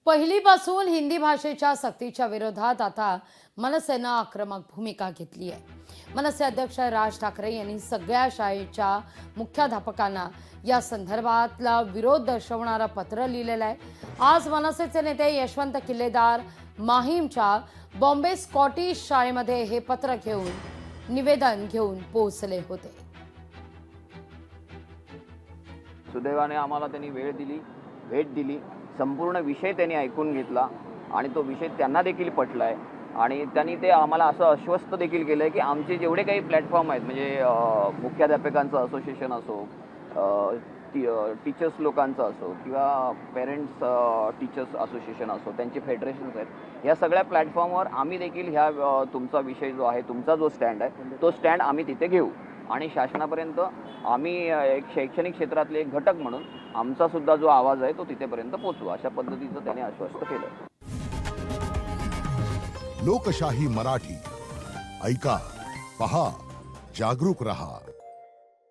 पहिलीपासून हिंदी भाषेच्या सक्तीच्या विरोधात आता मनसेनं आक्रमक भूमिका घेतली आहे। मनसे अध्यक्ष राज ठाकरे यांनी सगळ्या शाळेच्या मुख्याध्यापकांना या संदर्भातला विरोध दर्शवणारं पत्र लिहिलेलं आहे। आज मनसेचे नेते यशवंत किल्लेदार माहीमच्या बॉम्बे स्कॉटिश शाळेमध्ये हे पत्र घेऊन निवेदन घेऊन पोहोचले होते। सुदैवाने आम्हाला त्यांनी वेळ दिली, भेट दिली, संपूर्ण विषय त्यांनी ऐकून घेतला आणि तो विषय त्यांना देखील पटला आहे आणि त्यांनी ते आम्हाला असं आश्वस्त देखील केलं की आमचे जेवढे काही प्लॅटफॉर्म आहेत म्हणजे मुख्याध्यापकांचं असोसिएशन असो, टीचर्स लोकांचं असो किंवा पेरेंट्स टीचर्स असोसिएशन असो, त्यांचे फेडरेशन्स आहेत, या सगळ्या प्लॅटफॉर्मवर आम्ही देखील ह्या तुमचा विषय जो आहे, तुमचा जो स्टँड आहे तो स्टँड आम्ही तिथे घेऊ आणि शासनापर्यंत आम्ही एक शैक्षणिक क्षेत्रातले एक घटक म्हणून आमचा सुद्धा जो आवाज आहे तो तिथेपर्यंत पोहोचू, अशा पद्धतीचं त्याने आश्वस्त केलं। लोकशाही मराठी ऐका, पहा, जागरूक रहा।